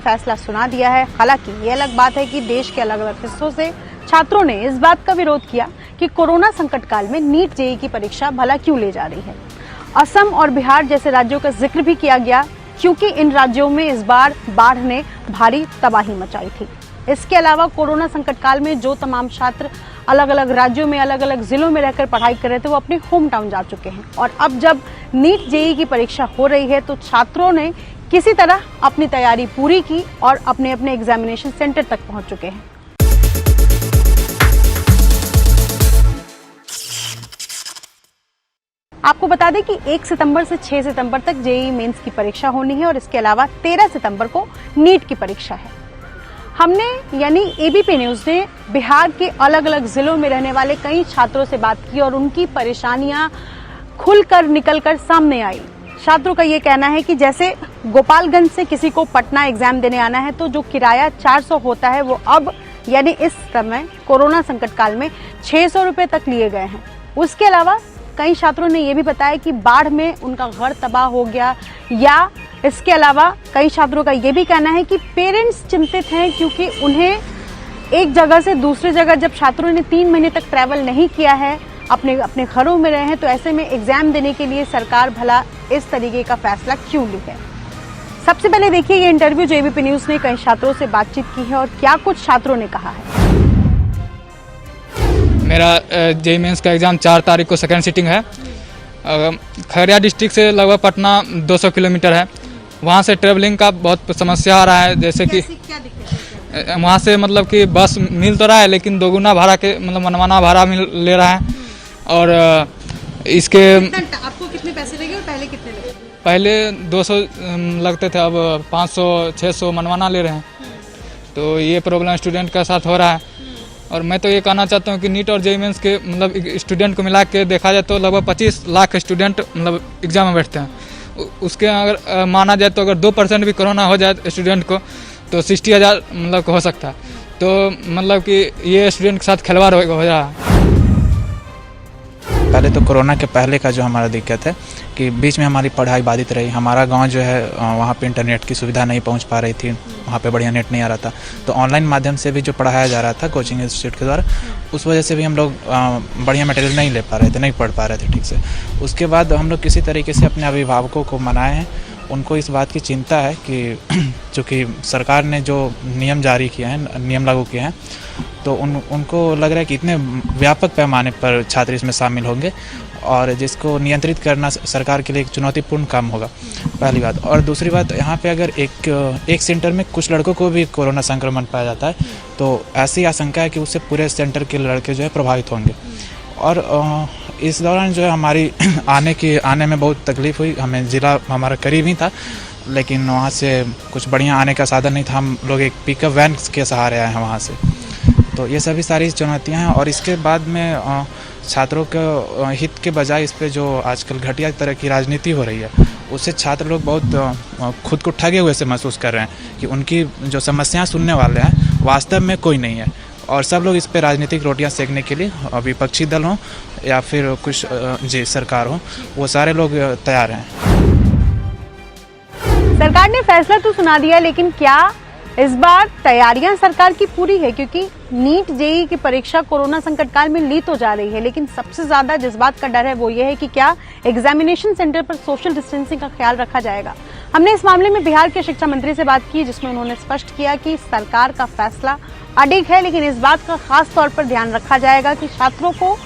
फैसला सुना दिया है। हालांकि ये अलग बात है कि देश के अलग अलग हिस्सों से छात्रों ने इस बात का विरोध किया कि कोरोना संकट काल में नीट जेईई की परीक्षा भला क्यों ले जा रही है। असम और बिहार जैसे राज्यों का जिक्र भी किया गया क्योंकि इन राज्यों में इस बार बाढ़ ने भारी तबाही मचाई थी। इसके अलावा कोरोना संकट काल में जो तमाम छात्र अलग अलग राज्यों में अलग अलग जिलों में रहकर पढ़ाई कर रहे थे वो अपने होम टाउन जा चुके हैं और अब जब नीट जेईई की परीक्षा हो रही है तो छात्रों ने किसी तरह अपनी तैयारी पूरी की और अपने अपने एग्जामिनेशन सेंटर तक पहुंच चुके हैं। आपको बता दें कि 1 सितंबर से 6 सितंबर तक जेईई मेंस की परीक्षा होनी है और इसके अलावा 13 सितंबर को नीट की परीक्षा है। हमने यानी एबीपी न्यूज ने बिहार के अलग अलग जिलों में रहने वाले कई छात्रों से बात की और उनकी परेशानियां खुलकर निकलकर सामने आई। छात्रों का ये कहना है कि जैसे गोपालगंज से किसी को पटना एग्जाम देने आना है तो जो किराया 400 होता है वो अब यानी इस समय कोरोना संकट काल में 600 रुपए तक लिए गए हैं। उसके अलावा कई छात्रों ने यह भी बताया कि बाढ़ में उनका घर तबाह हो गया या इसके अलावा कई छात्रों का यह भी कहना है कि पेरेंट्स चिंतित हैं क्योंकि उन्हें एक जगह से दूसरी जगह जब छात्रों ने 3 महीने तक ट्रैवल नहीं किया है, अपने घरों में रहे हैं, तो ऐसे में एग्जाम देने के लिए सरकार भला इस तरीके का फैसला क्यों ली है। सबसे पहले देखिए ये इंटरव्यू जो एबीपी न्यूज ने कई छात्रों से बातचीत की है और क्या कुछ छात्रों ने कहा है। मेरा जेईई मेंस का एग्ज़ाम 4 तारीख को सेकेंड सिटिंग है। खगड़िया डिस्ट्रिक्ट से लगभग पटना 200 किलोमीटर है। वहाँ से ट्रेवलिंग का बहुत समस्या आ रहा है, जैसे कि वहाँ से मतलब कि बस मिल तो रहा है लेकिन दोगुना भाड़ा के मतलब मनमाना भाड़ा ले रहा है और इसके आपको कितने पैसे लगे और पहले कितने लगे? पहले 200 लगते थे, अब 500-600 मनमाना ले रहे हैं। तो ये प्रॉब्लम स्टूडेंट के साथ हो रहा है और मैं तो ये कहना चाहता हूँ कि नीट और जेईई मेंस के मतलब स्टूडेंट को मिला के देखा जाए तो लगभग 25 लाख स्टूडेंट मतलब एग्जाम में बैठते हैं। उसके अगर माना जाए तो अगर 2% भी कोरोना हो जाए स्टूडेंट को तो 60,000 मतलब हो सकता है। तो मतलब कि ये स्टूडेंट के साथ खिलवाड़ हो रहा है। पहले तो कोरोना के पहले का जो हमारा दिक्कत है कि बीच में हमारी पढ़ाई बाधित रही। हमारा गांव जो है वहाँ पे इंटरनेट की सुविधा नहीं पहुँच पा रही थी, वहाँ पे बढ़िया नेट नहीं आ रहा था। तो ऑनलाइन माध्यम से भी जो पढ़ाया जा रहा था कोचिंग इंस्टीट्यूट के द्वारा, उस वजह से भी हम लोग बढ़िया मटेरियल नहीं ले पा रहे थे, नहीं पढ़ पा रहे थे ठीक से। उसके बाद हम लोग किसी तरीके से अपने अभिभावकों को मनाए हैं। उनको इस बात की चिंता है कि चूँकि सरकार ने जो नियम जारी किए हैं, नियम लागू किए हैं, तो उनको लग रहा है कि इतने व्यापक पैमाने पर छात्र इसमें शामिल होंगे और जिसको नियंत्रित करना सरकार के लिए एक चुनौतीपूर्ण काम होगा, पहली बात। और दूसरी बात, यहाँ पे अगर एक सेंटर में कुछ लड़कों को भी कोरोना संक्रमण पाया जाता है तो ऐसी आशंका है कि उससे पूरे सेंटर के लड़के जो है प्रभावित होंगे। और इस दौरान जो है हमारी आने में बहुत तकलीफ़ हुई। हमें ज़िला हमारा करीब ही था लेकिन वहाँ से कुछ बढ़िया आने का साधन नहीं था। हम लोग एक पिकअप वैन के सहारे आए हैं वहाँ से। तो ये सभी सारी चुनौतियाँ हैं। और इसके बाद में छात्रों के हित के बजाय इस पर जो आजकल घटिया तरह की राजनीति हो रही है उससे छात्र लोग बहुत खुद को ठगे हुए से महसूस कर रहे हैं कि उनकी जो समस्याएं सुनने वाले हैं वास्तव में कोई नहीं है और सब लोग इस पर राजनीतिक रोटियां सेकने के लिए विपक्षी दल हों या फिर कुछ जी सरकार हो, वो सारे लोग तैयार हैं। सरकार ने फैसला तो सुना दिया लेकिन क्या इस बार तैयारियां सरकार की पूरी है? क्योंकि नीट जेईई की परीक्षा कोरोना संकट काल में ली तो जा रही है लेकिन सबसे ज्यादा जिस बात का डर है वो ये है कि क्या एग्जामिनेशन सेंटर पर सोशल डिस्टेंसिंग का ख्याल रखा जाएगा। हमने इस मामले में बिहार के शिक्षा मंत्री से बात की जिसमें उन्होंने स्पष्ट किया कि सरकार का फैसला अडिग है लेकिन इस बात का खास तौर पर ध्यान रखा जाएगा कि छात्रों को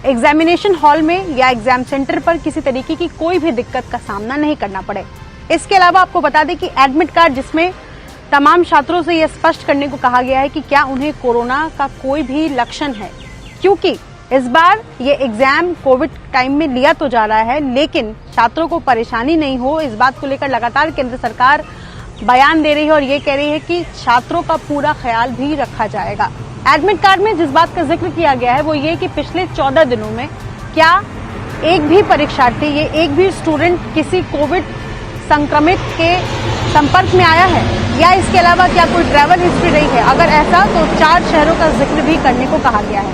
एग्जामिनेशन हॉल में या एग्जाम सेंटर पर किसी तरीके की कोई भी दिक्कत का सामना नहीं करना पड़े। इसके अलावा आपको बता दें कि एडमिट कार्ड जिसमें तमाम छात्रों से यह स्पष्ट करने को कहा गया है कि क्या उन्हें कोरोना का कोई भी लक्षण है, क्योंकि इस बार ये एग्जाम कोविड टाइम में लिया तो जा रहा है लेकिन छात्रों को परेशानी नहीं हो, इस बात को लेकर लगातार केंद्र सरकार बयान दे रही है और ये कह रही है कि छात्रों का पूरा ख्याल भी रखा जाएगा। एडमिट कार्ड में जिस बात का जिक्र किया गया है वो ये कि पिछले 14 दिनों में क्या एक भी परीक्षार्थी, ये एक भी स्टूडेंट किसी कोविड संक्रमित के संपर्क में आया है या इसके अलावा क्या कोई ट्रैवल हिस्ट्री रही है। अगर ऐसा तो 4 शहरों का जिक्र भी करने को कहा गया है।